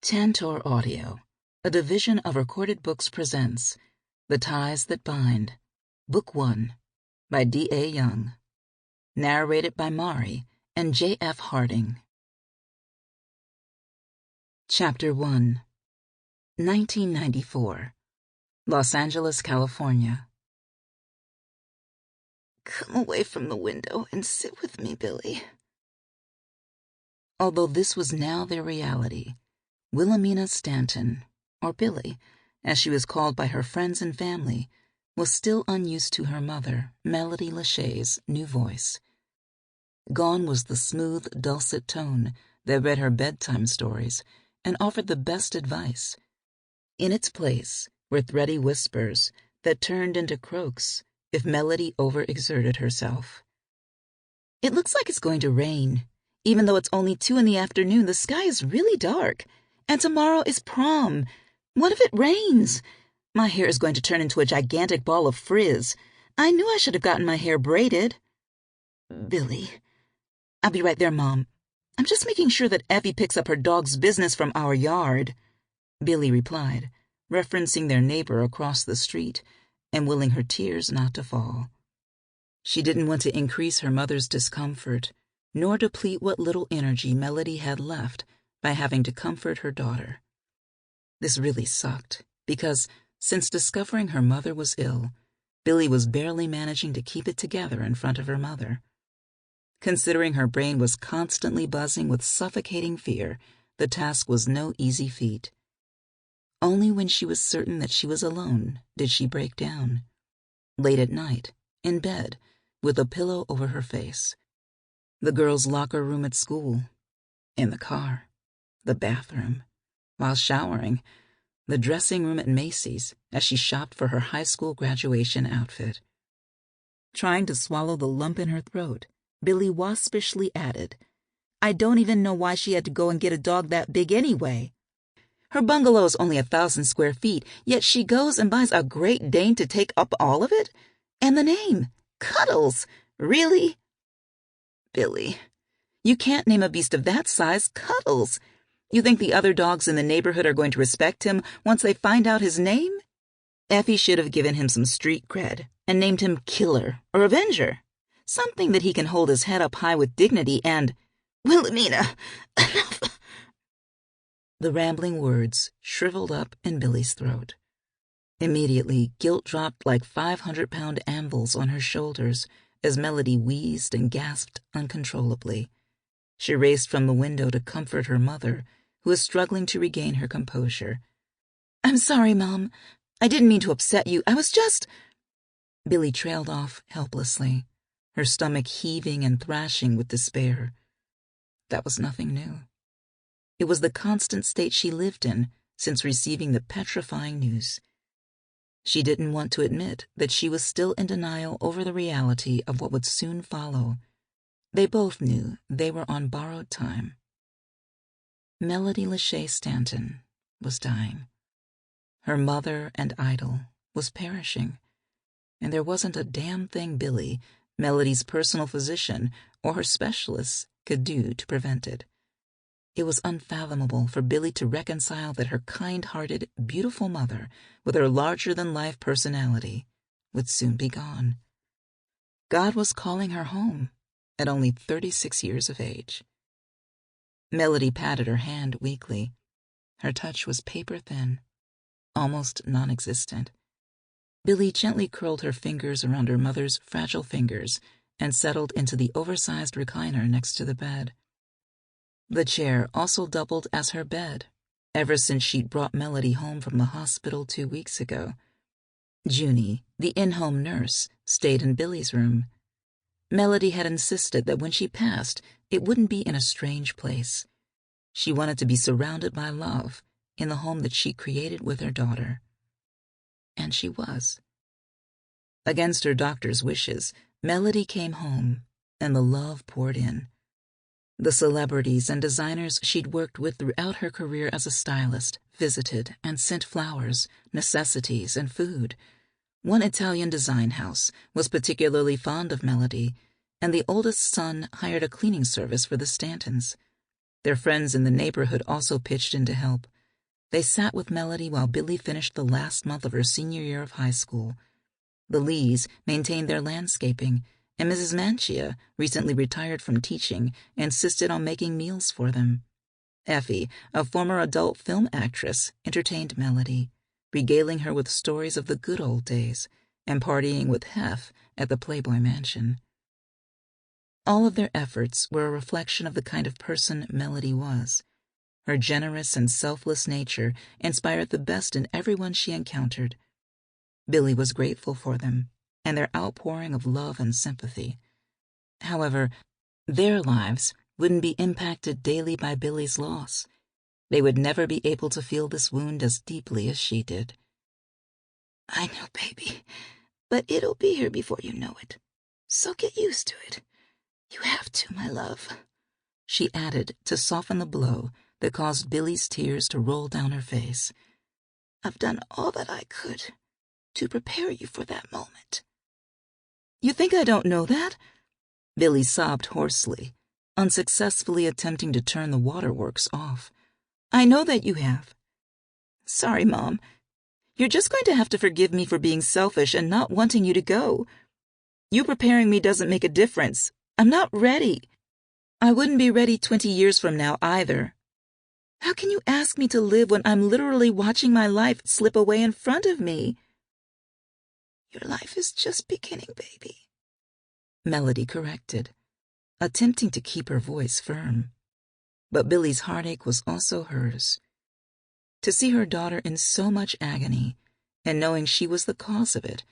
Tantor Audio, a division of Recorded Books, presents The Ties That Bind, Book 1, by D.A. Young. Narrated by Mari and J.F. Harding. Chapter 1. 1994. Los Angeles, California. Come away from the window and sit with me, Billy. Although this was now their reality, Wilhelmina Stanton, or Billy, as she was called by her friends and family, was still unused to her mother, Melody Lachey's, new voice. Gone was the smooth, dulcet tone that read her bedtime stories and offered the best advice. In its place were thready whispers that turned into croaks if Melody overexerted herself. "It looks like it's going to rain. Even though it's only 2 p.m, the sky is really dark. And tomorrow is prom. What if it rains? My hair is going to turn into a gigantic ball of frizz. I knew I should have gotten my hair braided." Billy. "I'll be right there, Mom. I'm just making sure that Effie picks up her dog's business from our yard," Billy replied, referencing their neighbor across the street and willing her tears not to fall. She didn't want to increase her mother's discomfort, nor deplete what little energy Melody had left by having to comfort her daughter. This really sucked, because since discovering her mother was ill, Billy was barely managing to keep it together in front of her mother. Considering her brain was constantly buzzing with suffocating fear, the task was no easy feat. Only when she was certain that she was alone did she break down. Late at night, in bed, with a pillow over her face. The girls' locker room at school. In the car. The bathroom. While showering. The dressing room at Macy's as she shopped for her high school graduation outfit. Trying to swallow the lump in her throat, Billy waspishly added, "I don't even know why she had to go and get a dog that big anyway. Her bungalow is only 1,000 square feet, yet she goes and buys a Great Dane to take up all of it? And the name, Cuddles, really?" Billy. "You can't name a beast of that size Cuddles. You think the other dogs in the neighborhood are going to respect him once they find out his name? Effie should have given him some street cred and named him Killer or Avenger. Something that he can hold his head up high with dignity and—" "Wilhelmina, The rambling words shriveled up in Billy's throat. Immediately, guilt dropped like 500-pound anvils on her shoulders as Melody wheezed and gasped uncontrollably. She raced from the window to comfort her mother, who was struggling to regain her composure. "I'm sorry, Mom. I didn't mean to upset you. I was just—" Billy trailed off helplessly, her stomach heaving and thrashing with despair. That was nothing new. It was the constant state she lived in since receiving the petrifying news. She didn't want to admit that she was still in denial over the reality of what would soon follow. They both knew they were on borrowed time. Melody Lachey Stanton was dying. Her mother and idol was perishing, and there wasn't a damn thing Billy, Melody's personal physician, or her specialists could do to prevent it. It was unfathomable for Billy to reconcile that her kind-hearted, beautiful mother, with her larger-than-life personality, would soon be gone. God was calling her home at only 36 years of age. Melody patted her hand weakly. Her touch was paper-thin, almost non-existent. Billy gently curled her fingers around her mother's fragile fingers and settled into the oversized recliner next to the bed. The chair also doubled as her bed, ever since she'd brought Melody home from the hospital 2 weeks ago. Junie, the in-home nurse, stayed in Billy's room. Melody had insisted that when she passed, it wouldn't be in a strange place. She wanted to be surrounded by love in the home that she created with her daughter. And she was. Against her doctor's wishes, Melody came home, and the love poured in. The celebrities and designers she'd worked with throughout her career as a stylist visited and sent flowers, necessities, and food. One Italian design house was particularly fond of Melody, and the oldest son hired a cleaning service for the Stantons. Their friends in the neighborhood also pitched in to help, They sat with Melody while Billy finished the last month of her senior year of high school. The Lees maintained their landscaping, and Mrs. Manchia, recently retired from teaching, insisted on making meals for them. Effie, a former adult film actress, entertained Melody, regaling her with stories of the good old days and partying with Hef at the Playboy Mansion. All of their efforts were a reflection of the kind of person Melody was. Her generous and selfless nature inspired the best in everyone she encountered. Billy was grateful for them and their outpouring of love and sympathy. However, their lives wouldn't be impacted daily by Billy's loss. They would never be able to feel this wound as deeply as she did. I know, baby, but it'll be here before you know it. So get used to it. You have to, my love, she added to soften the blow that caused Billy's tears to roll down her face. I've done all that I could to prepare you for that moment. You think I don't know that? Billy sobbed hoarsely, unsuccessfully attempting to turn the waterworks off. I know that you have. Sorry, Mom. You're just going to have to forgive me for being selfish and not wanting you to go. You preparing me doesn't make a difference. I'm not ready. I wouldn't be ready 20 years from now either. How can you ask me to live when I'm literally watching my life slip away in front of me? Your life is just beginning, baby, Melody corrected, attempting to keep her voice firm. But Billy's heartache was also hers. To see her daughter in so much agony, and knowing she was the cause of it,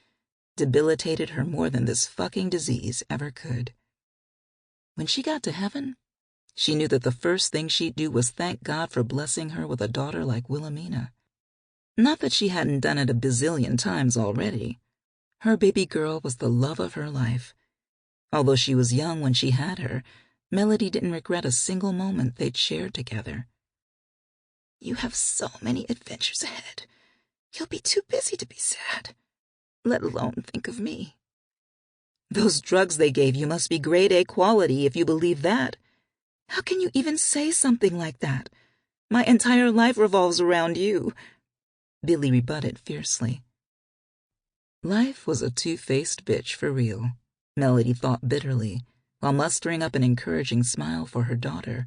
debilitated her more than this fucking disease ever could. When she got to heaven, she knew that the first thing she'd do was thank God for blessing her with a daughter like Wilhelmina. Not that she hadn't done it a bazillion times already. Her baby girl was the love of her life. Although she was young when she had her, Melody didn't regret a single moment they'd shared together. You have so many adventures ahead. You'll be too busy to be sad, let alone think of me. Those drugs they gave you must be grade A quality if you believe that. How can you even say something like that? My entire life revolves around you, Billy rebutted fiercely. Life was a two-faced bitch for real, Melody thought bitterly, while mustering up an encouraging smile for her daughter.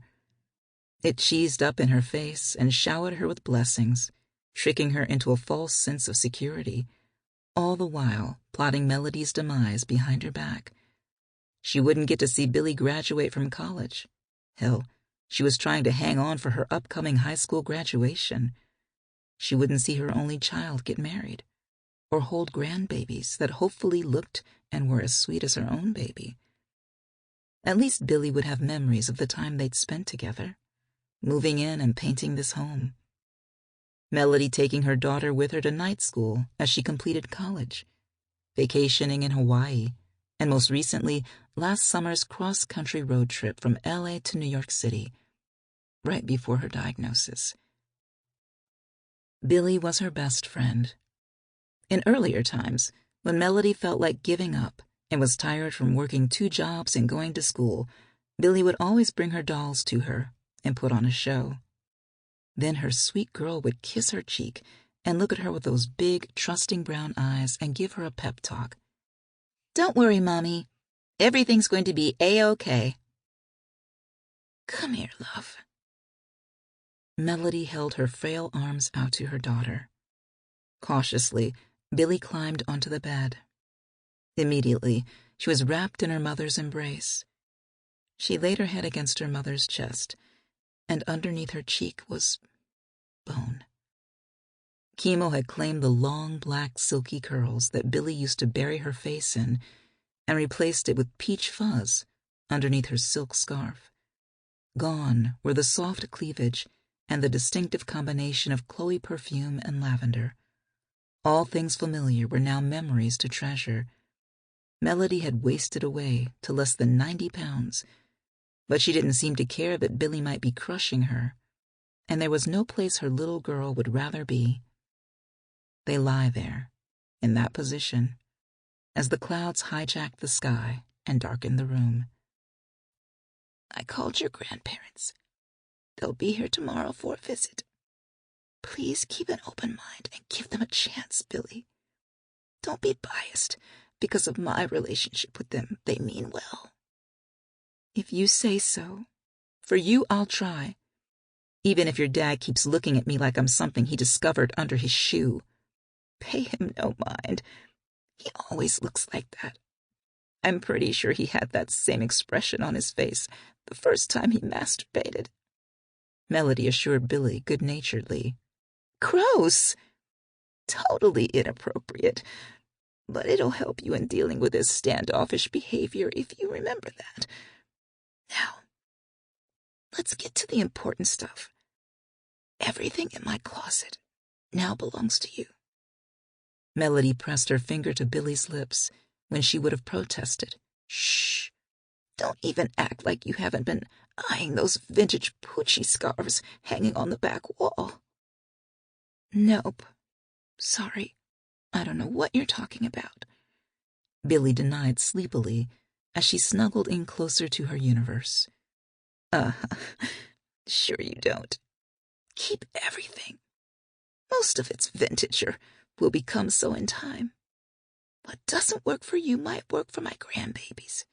It cheesed up in her face and showered her with blessings, tricking her into a false sense of security, all the while plotting Melody's demise behind her back. She wouldn't get to see Billy graduate from college. Hell, she was trying to hang on for her upcoming high school graduation. She wouldn't see her only child get married, or hold grandbabies that hopefully looked and were as sweet as her own baby. At least Billy would have memories of the time they'd spent together, moving in and painting this home. Melody taking her daughter with her to night school as she completed college, vacationing in Hawaii, and most recently, last summer's cross-country road trip from LA to New York City, right before her diagnosis. Billy was her best friend. In earlier times, when Melody felt like giving up and was tired from working 2 jobs and going to school, Billy would always bring her dolls to her and put on a show. Then her sweet girl would kiss her cheek and look at her with those big, trusting brown eyes and give her a pep talk. Don't worry, Mommy. Everything's going to be A-OK. Come here, love. Melody held her frail arms out to her daughter. Cautiously, Billy climbed onto the bed. Immediately, she was wrapped in her mother's embrace. She laid her head against her mother's chest, and underneath her cheek was bone. Chemo had claimed the long, black, silky curls that Billy used to bury her face in and replaced it with peach fuzz underneath her silk scarf. Gone were the soft cleavage and the distinctive combination of Chloe perfume and lavender. All things familiar were now memories to treasure. Melody had wasted away to less than 90 pounds, but she didn't seem to care that Billy might be crushing her, and there was no place her little girl would rather be. They lie there, in that position, as the clouds hijacked the sky and darkened the room. I called your grandparents. They'll be here tomorrow for a visit. Please keep an open mind and give them a chance, Billy. Don't be biased. Because of my relationship with them, they mean well. If you say so. For you, I'll try. Even if your dad keeps looking at me like I'm something he discovered under his shoe. Pay him no mind. He always looks like that. I'm pretty sure he had that same expression on his face the first time he masturbated. Melody assured Billy good-naturedly. Gross! Totally inappropriate. But it'll help you in dealing with his standoffish behavior if you remember that. Now, let's get to the important stuff. Everything in my closet now belongs to you. Melody pressed her finger to Billy's lips when she would have protested. Shh! Don't even act like you haven't been eyeing those vintage Poochie scarves hanging on the back wall. Nope. Sorry. I don't know what you're talking about. Billy denied sleepily as she snuggled in closer to her universe. Sure you don't. Keep everything. Most of it's vintage or will become so in time. What doesn't work for you might work for my grandbabies.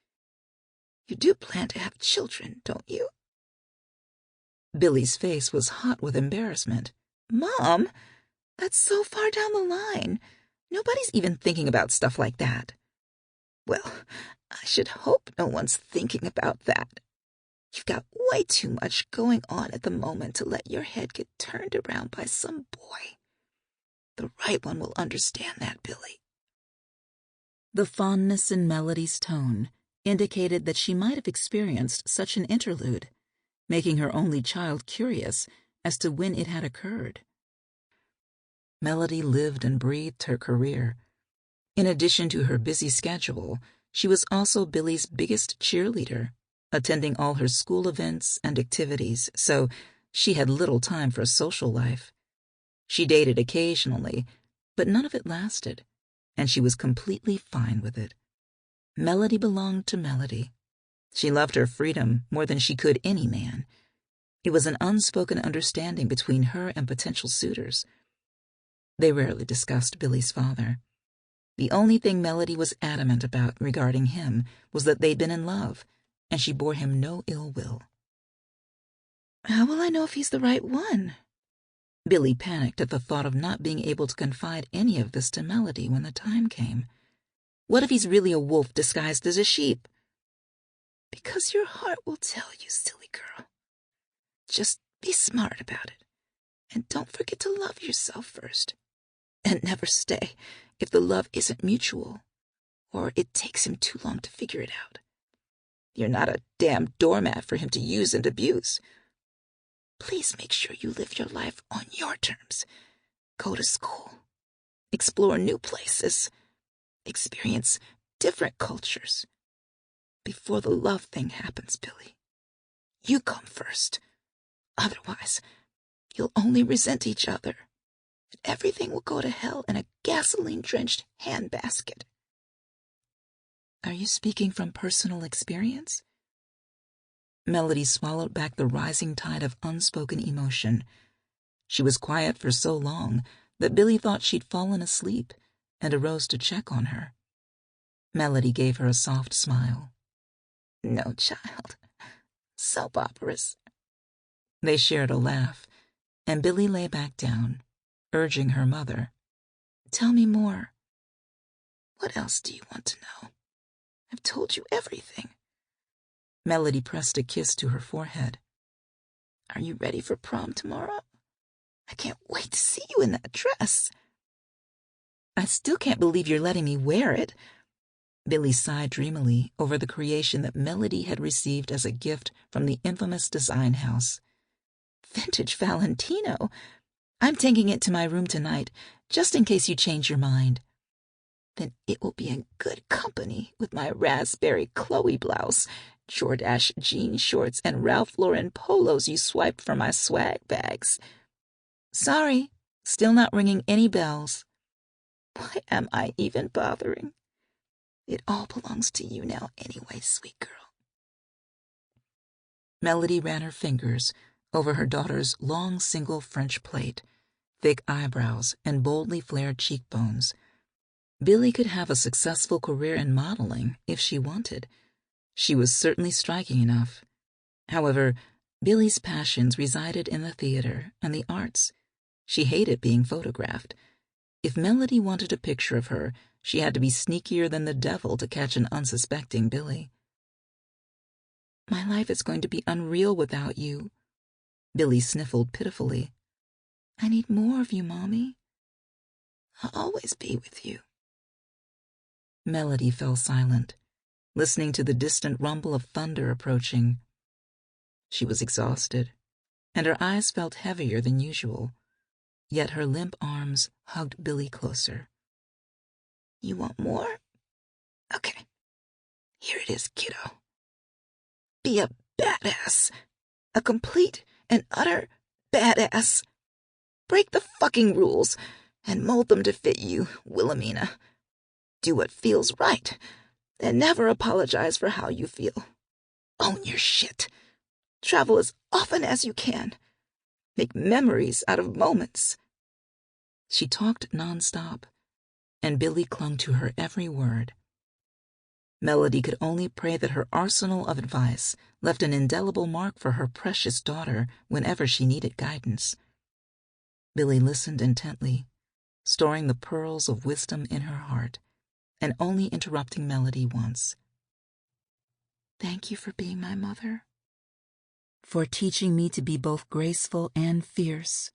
You do plan to have children, don't you? Billy's face was hot with embarrassment. Mom, that's so far down the line. Nobody's even thinking about stuff like that. Well, I should hope no one's thinking about that. You've got way too much going on at the moment to let your head get turned around by some boy. The right one will understand that, Billy. The fondness in Melody's tone indicated that she might have experienced such an interlude, making her only child curious as to when it had occurred. Melody lived and breathed her career. In addition to her busy schedule, she was also Billy's biggest cheerleader, attending all her school events and activities, so she had little time for a social life. She dated occasionally, but none of it lasted, and she was completely fine with it. Melody belonged to Melody. She loved her freedom more than she could any man. It was an unspoken understanding between her and potential suitors. They rarely discussed Billy's father. The only thing Melody was adamant about regarding him was that they'd been in love, and she bore him no ill will. How will I know if he's the right one? Billy panicked at the thought of not being able to confide any of this to Melody when the time came. What if he's really a wolf disguised as a sheep? Because your heart will tell you, silly girl. Just be smart about it, and don't forget to love yourself first. And never stay if the love isn't mutual, or it takes him too long to figure it out. You're not a damn doormat for him to use and abuse. Please make sure you live your life on your terms. Go to school. Explore new places. Experience different cultures. Before the love thing happens, Billy, you come first. Otherwise, you'll only resent each other. And everything will go to hell in a gasoline-drenched handbasket. Are you speaking from personal experience? Melody swallowed back the rising tide of unspoken emotion. She was quiet for so long that Billy thought she'd fallen asleep and arose to check on her. Melody gave her a soft smile. No, child. Soap operas. They shared a laugh, and Billy lay back down, urging her mother. Tell me more. What else do you want to know? I've told you everything. Melody pressed a kiss to her forehead. Are you ready for prom tomorrow? I can't wait to see you in that dress. I still can't believe you're letting me wear it. Billy sighed dreamily over the creation that Melody had received as a gift from the infamous design house. Vintage Valentino. I'm taking it to my room tonight, just in case you change your mind. Then it will be in good company with my raspberry Chloe blouse, Jordache jean shorts, and Ralph Lauren polos you swiped from my swag bags. Sorry, still not ringing any bells. Why am I even bothering? It all belongs to you now anyway, sweet girl. Melody ran her fingers over her daughter's long single French plait thick eyebrows, and boldly flared cheekbones. Billy could have a successful career in modeling if she wanted. She was certainly striking enough. However, Billy's passions resided in the theater and the arts. She hated being photographed. If Melody wanted a picture of her, she had to be sneakier than the devil to catch an unsuspecting Billy. "My life is going to be unreal without you," Billy sniffled pitifully. "I need more of you, Mommy." "I'll always be with you." Melody fell silent, listening to the distant rumble of thunder approaching. She was exhausted, and her eyes felt heavier than usual, yet her limp arms hugged Billy closer. "You want more? Okay. Here it is, kiddo. Be a badass. A complete and utter badass. Break the fucking rules and mold them to fit you, Wilhelmina. Do what feels right, and never apologize for how you feel. Own your shit. Travel as often as you can. Make memories out of moments." She talked nonstop, and Billy clung to her every word. Melody could only pray that her arsenal of advice left an indelible mark for her precious daughter whenever she needed guidance. Billy listened intently, storing the pearls of wisdom in her heart, and only interrupting Melody once. "Thank you for being my mother. For teaching me to be both graceful and fierce.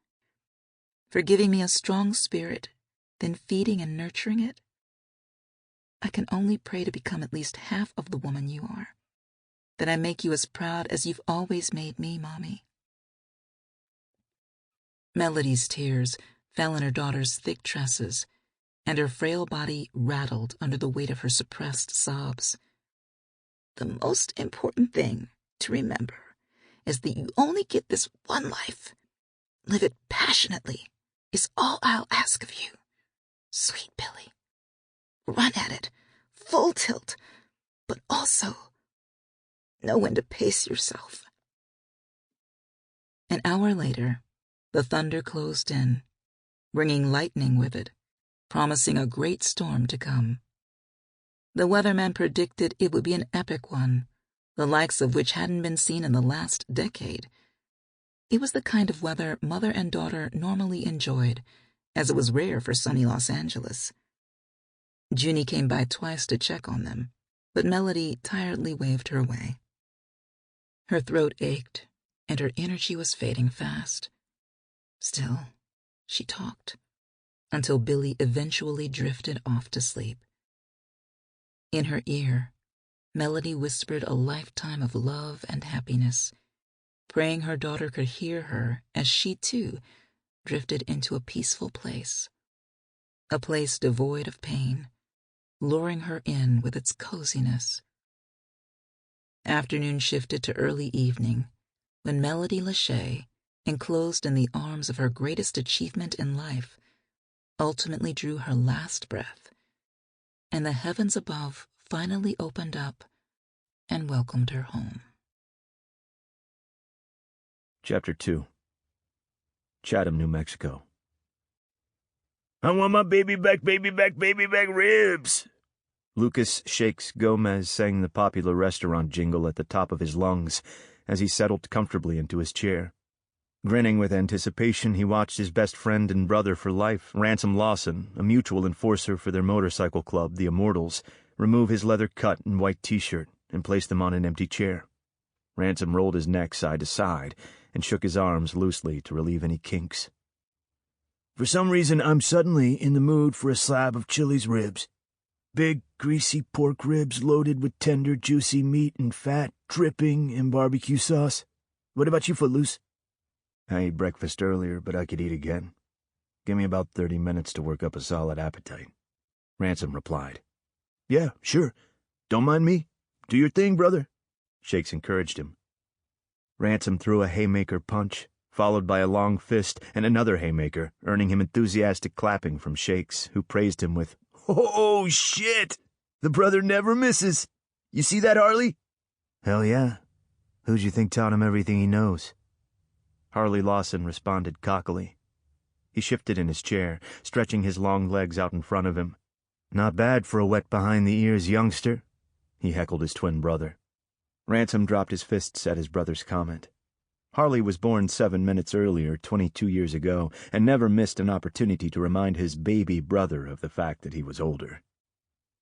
For giving me a strong spirit, then feeding and nurturing it. I can only pray to become at least half of the woman you are, that I make you as proud as you've always made me, Mommy." Melody's tears fell in her daughter's thick tresses, and her frail body rattled under the weight of her suppressed sobs. "The most important thing to remember is that you only get this one life. Live it passionately is all I'll ask of you. Sweet Billy. Run at it, full tilt, but also know when to pace yourself." An hour later, the thunder closed in, bringing lightning with it, promising a great storm to come. The weatherman predicted it would be an epic one, the likes of which hadn't been seen in the last decade. It was the kind of weather mother and daughter normally enjoyed, as it was rare for sunny Los Angeles. Junie came by twice to check on them, but Melody tiredly waved her away. Her throat ached, and her energy was fading fast. Still, she talked, until Billy eventually drifted off to sleep. In her ear, Melody whispered a lifetime of love and happiness, praying her daughter could hear her as she, too, drifted into a peaceful place. A place devoid of pain, luring her in with its coziness. Afternoon shifted to early evening, when Melody Lachey, enclosed in the arms of her greatest achievement in life, ultimately drew her last breath, and the heavens above finally opened up and welcomed her home. Chapter 2. Chatham, New Mexico. "I want my baby back ribs." Lucas Shakes Gomez sang the popular restaurant jingle at the top of his lungs as he settled comfortably into his chair. Grinning with anticipation, he watched his best friend and brother for life, Ransom Lawson, a mutual enforcer for their motorcycle club, the Immortals, remove his leather cut and white t-shirt and place them on an empty chair. Ransom rolled his neck side to side and shook his arms loosely to relieve any kinks. "For some reason, I'm suddenly in the mood for a slab of Chili's ribs. Big, greasy pork ribs loaded with tender, juicy meat and fat, dripping in barbecue sauce. What about you, Footloose?" "I ate breakfast earlier, but I could eat again. Give me about 30 minutes to work up a solid appetite," Ransom replied. "Yeah, sure. Don't mind me. Do your thing, brother," Shakes encouraged him. Ransom threw a haymaker punch, followed by a long fist and another haymaker, earning him enthusiastic clapping from Shakes, who praised him with, "Oh, shit! The brother never misses. You see that, Harley?" "Hell yeah. Who'd you think taught him everything he knows?" Harley Lawson responded cockily. He shifted in his chair, stretching his long legs out in front of him. "Not bad for a wet behind-the-ears youngster," he heckled his twin brother. Ransom dropped his fists at his brother's comment. Harley was born 7 minutes earlier, 22 years ago, and never missed an opportunity to remind his baby brother of the fact that he was older.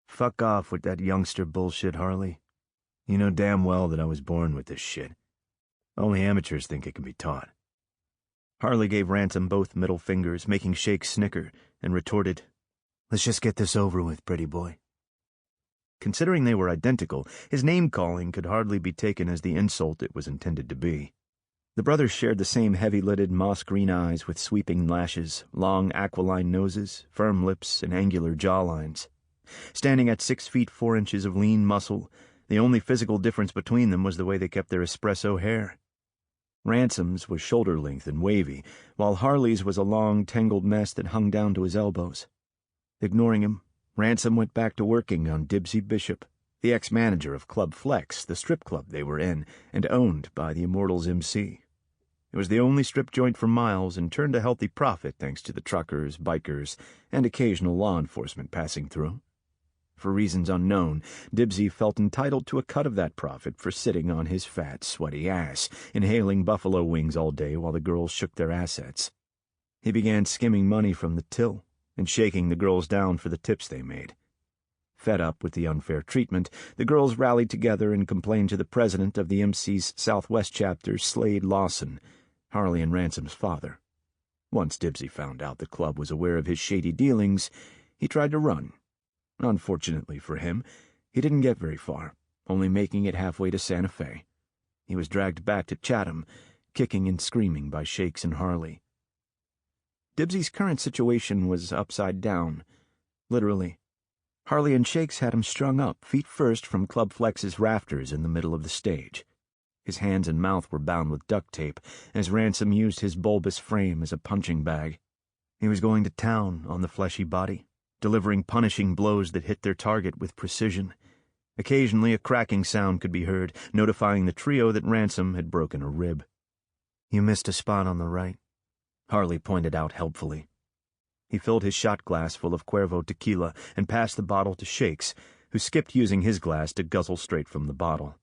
"Fuck off with that youngster bullshit, Harley. You know damn well that I was born with this shit. Only amateurs think it can be taught." Harley gave Ransom both middle fingers, making Shake snicker, and retorted, "Let's just get this over with, pretty boy." Considering they were identical, his name-calling could hardly be taken as the insult it was intended to be. The brothers shared the same heavy-lidded moss-green eyes with sweeping lashes, long aquiline noses, firm lips, and angular jawlines. Standing at 6 feet 4 inches of lean muscle, the only physical difference between them was the way they kept their espresso hair. Ransom's was shoulder-length and wavy, while Harley's was a long, tangled mess that hung down to his elbows. Ignoring him, Ransom went back to working on Dibsy Bishop, the ex-manager of Club Flex, the strip club they were in, and owned by the Immortals MC. It was the only strip joint for miles and turned a healthy profit thanks to the truckers, bikers, and occasional law enforcement passing through. For reasons unknown, Dibsy felt entitled to a cut of that profit for sitting on his fat, sweaty ass, inhaling buffalo wings all day while the girls shook their assets. He began skimming money from the till and shaking the girls down for the tips they made. Fed up with the unfair treatment, the girls rallied together and complained to the president of the MC's Southwest chapter, Slade Lawson, Harley and Ransom's father. Once Dibsy found out the club was aware of his shady dealings, he tried to run. Unfortunately for him, he didn't get very far, only making it halfway to Santa Fe. He was dragged back to Chatham, kicking and screaming by Shakes and Harley. Dibsy's current situation was upside down, literally. Harley and Shakes had him strung up, feet first, from Club Flex's rafters in the middle of the stage. His hands and mouth were bound with duct tape, as Ransom used his bulbous frame as a punching bag. He was going to town on the fleshy body, delivering punishing blows that hit their target with precision. Occasionally a cracking sound could be heard, notifying the trio that Ransom had broken a rib. "You missed a spot on the right," Harley pointed out helpfully. He filled his shot glass full of Cuervo tequila and passed the bottle to Shakes, who skipped using his glass to guzzle straight from the bottle.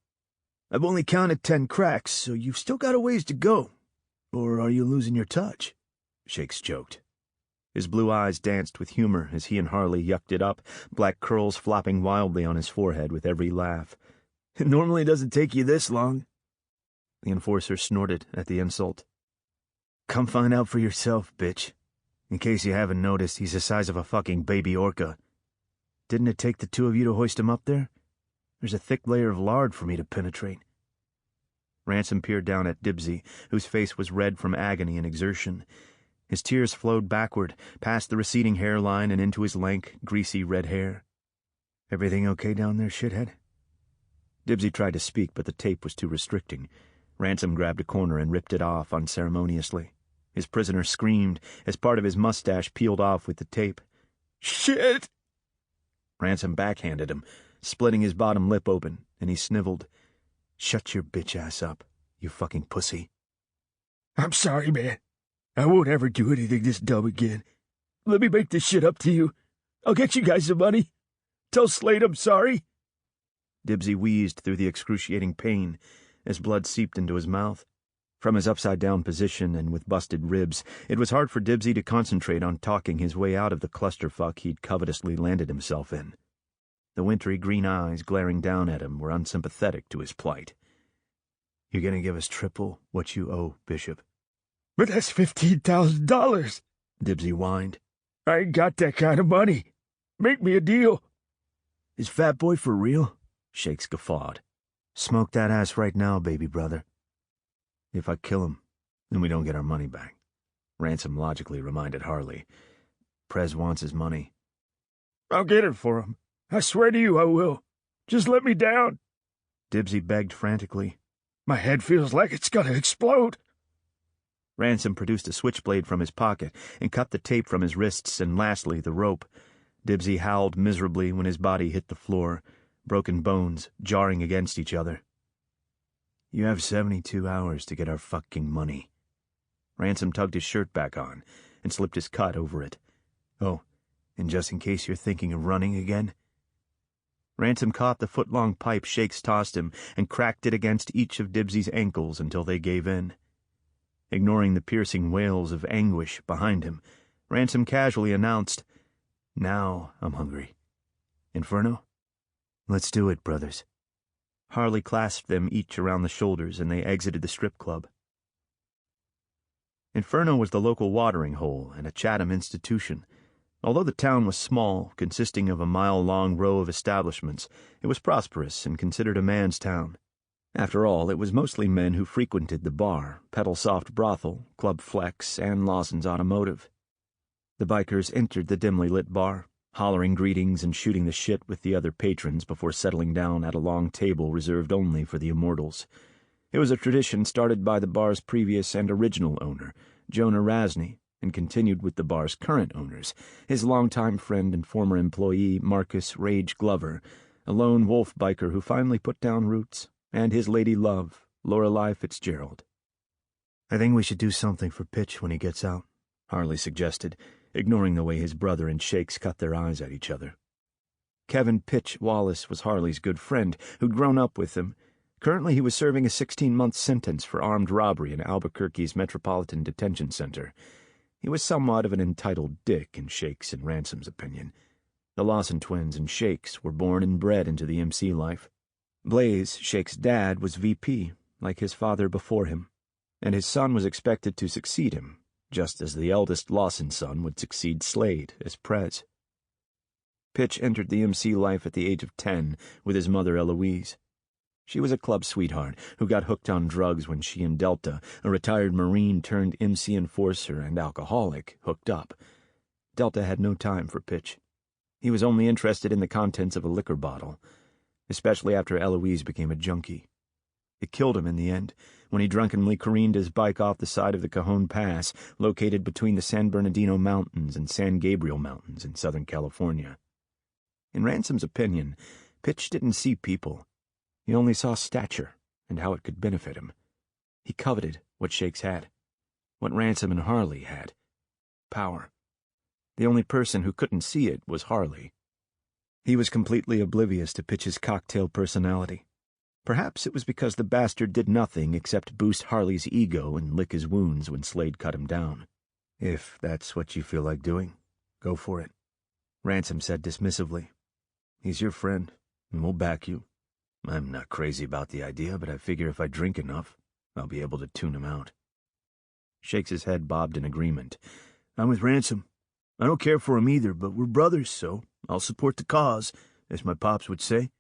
"I've only counted 10 cracks, so you've still got a ways to go. Or are you losing your touch?" Shakes joked. His blue eyes danced with humor as he and Harley yucked it up, black curls flopping wildly on his forehead with every laugh. "It normally doesn't take you this long." The enforcer snorted at the insult. "Come find out for yourself, bitch. In case you haven't noticed, he's the size of a fucking baby orca. Didn't it take the two of you to hoist him up there? There's a thick layer of lard for me to penetrate." Ransom peered down at Dibsy, whose face was red from agony and exertion. His tears flowed backward, past the receding hairline and into his lank, greasy red hair. "Everything okay down there, shithead?" Dibsy tried to speak, but the tape was too restricting. Ransom grabbed a corner and ripped it off unceremoniously. His prisoner screamed as part of his mustache peeled off with the tape. "Shit!" Ransom backhanded him, splitting his bottom lip open, and he sniveled. "Shut your bitch ass up, you fucking pussy." "I'm sorry, man. I won't ever do anything this dumb again. Let me make this shit up to you. I'll get you guys some money. Tell Slade I'm sorry." Dibsy wheezed through the excruciating pain as blood seeped into his mouth. From his upside-down position and with busted ribs, it was hard for Dibsy to concentrate on talking his way out of the clusterfuck he'd covetously landed himself in. The wintry green eyes glaring down at him were unsympathetic to his plight. "You're going to give us triple what you owe, Bishop." "But that's $15,000, Dibsy whined. "I ain't got that kind of money. Make me a deal." "Is Fat Boy for real?" Shakes guffawed. "Smoke that ass right now, baby brother." "If I kill him, then we don't get our money back," Ransom logically reminded Harley. "Prez wants his money." "I'll get it for him. I swear to you I will. Just let me down." Dibsy begged frantically. "My head feels like it's gonna explode." Ransom produced a switchblade from his pocket and cut the tape from his wrists and lastly the rope. Dibsy howled miserably when his body hit the floor, broken bones jarring against each other. "You have 72 hours to get our fucking money." Ransom tugged his shirt back on, and slipped his cut over it. "Oh, and just in case you're thinking of running again?" Ransom caught the foot-long pipe Shakes tossed him and cracked it against each of Dibsy's ankles until they gave in. Ignoring the piercing wails of anguish behind him, Ransom casually announced, "Now I'm hungry. Inferno? Let's do it, brothers." Harley clasped them each around the shoulders and they exited the strip club. Inferno was the local watering hole and a Chatham institution. Although the town was small, consisting of a mile-long row of establishments, it was prosperous and considered a man's town. After all, it was mostly men who frequented the bar, Pedal Soft Brothel, Club Flex, and Lawson's Automotive. The bikers entered the dimly lit bar, hollering greetings and shooting the shit with the other patrons before settling down at a long table reserved only for the Immortals. It was a tradition started by the bar's previous and original owner, Jonah Rasney, and continued with the bar's current owners, his longtime friend and former employee Marcus Rage Glover, a lone wolf biker who finally put down roots, and his lady love, Lorelei Fitzgerald. "I think we should do something for Pitch when he gets out," Harley suggested, ignoring the way his brother and Shakes cut their eyes at each other. Kevin Pitch Wallace was Harley's good friend, who'd grown up with him. Currently he was serving a 16-month sentence for armed robbery in Albuquerque's Metropolitan Detention Center. He was somewhat of an entitled dick in Shakes and Ransom's opinion. The Lawson twins and Shakes were born and bred into the MC life. Blaze, Shakes' dad, was VP, like his father before him, and his son was expected to succeed him, just as the eldest Lawson son would succeed Slade as Prez. Pitch entered the MC life at the age of 10 with his mother Eloise. She was a club sweetheart who got hooked on drugs when she and Delta, a retired Marine turned MC enforcer and alcoholic, hooked up. Delta had no time for Pitch. He was only interested in the contents of a liquor bottle, especially after Eloise became a junkie. It killed him in the end, when he drunkenly careened his bike off the side of the Cajon Pass, located between the San Bernardino Mountains and San Gabriel Mountains in Southern California. In Ransom's opinion, Pitch didn't see people. He only saw stature and how it could benefit him. He coveted what Shakes had, what Ransom and Harley had. Power. The only person who couldn't see it was Harley. He was completely oblivious to Pitch's cocktail personality. Perhaps it was because the bastard did nothing except boost Harley's ego and lick his wounds when Slade cut him down. "If that's what you feel like doing, go for it," Ransom said dismissively. "He's your friend, and we'll back you. I'm not crazy about the idea, but I figure if I drink enough, I'll be able to tune him out." Shakes' head bobbed in agreement. "I'm with Ransom. I don't care for him either, but we're brothers, so I'll support the cause, as my pops would say.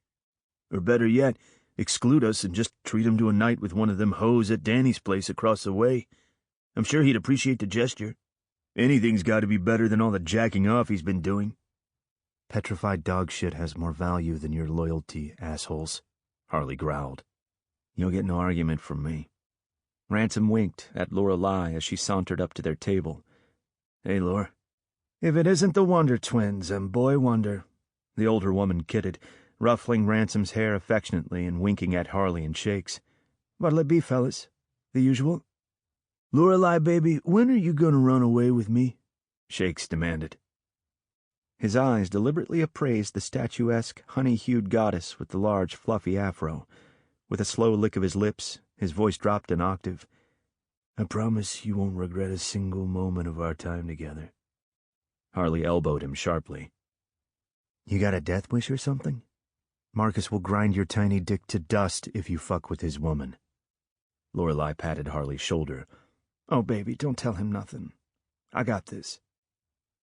Or better yet, exclude us and just treat him to a night with one of them hoes at Danny's place across the way. I'm sure he'd appreciate the gesture. Anything's got to be better than all the jacking off he's been doing." "Petrified dog shit has more value than your loyalty, assholes," Harley growled. "You'll get no argument from me." Ransom winked at Lorelei as she sauntered up to their table. "Hey, Lore." "If it isn't the Wonder Twins and Boy Wonder," the older woman kidded, ruffling Ransom's hair affectionately and winking at Harley and Shakes. "What'll it be, fellas? The usual?" "Lorelei, baby, when are you going to run away with me?" Shakes demanded. His eyes deliberately appraised the statuesque, honey-hued goddess with the large, fluffy afro. With a slow lick of his lips, his voice dropped an octave. "I promise you won't regret a single moment of our time together." Harley elbowed him sharply. "You got a death wish or something? Marcus will grind your tiny dick to dust if you fuck with his woman." Lorelei patted Harley's shoulder. "Oh, baby, don't tell him nothing. I got this."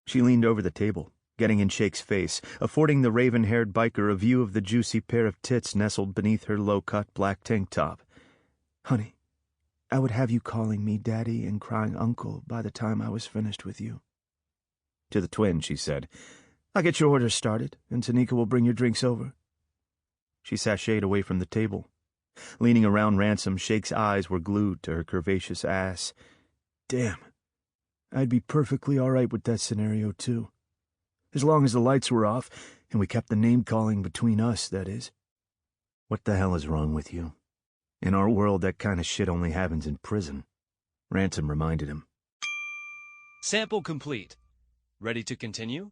She leaned over the table, getting in Shakes' face, affording the raven-haired biker a view of the juicy pair of tits nestled beneath her low-cut black tank top. "Honey, I would have you calling me daddy and crying uncle by the time I was finished with you." To the twin, she said, "I'll get your order started, and Tanika will bring your drinks over." She sashayed away from the table. Leaning around Ransom, Shakes' eyes were glued to her curvaceous ass. "Damn. I'd be perfectly all right with that scenario, too. As long as the lights were off, and we kept the name-calling between us, that is." "What the hell is wrong with you? In our world, that kind of shit only happens in prison," Ransom reminded him. Sample complete. Ready to continue?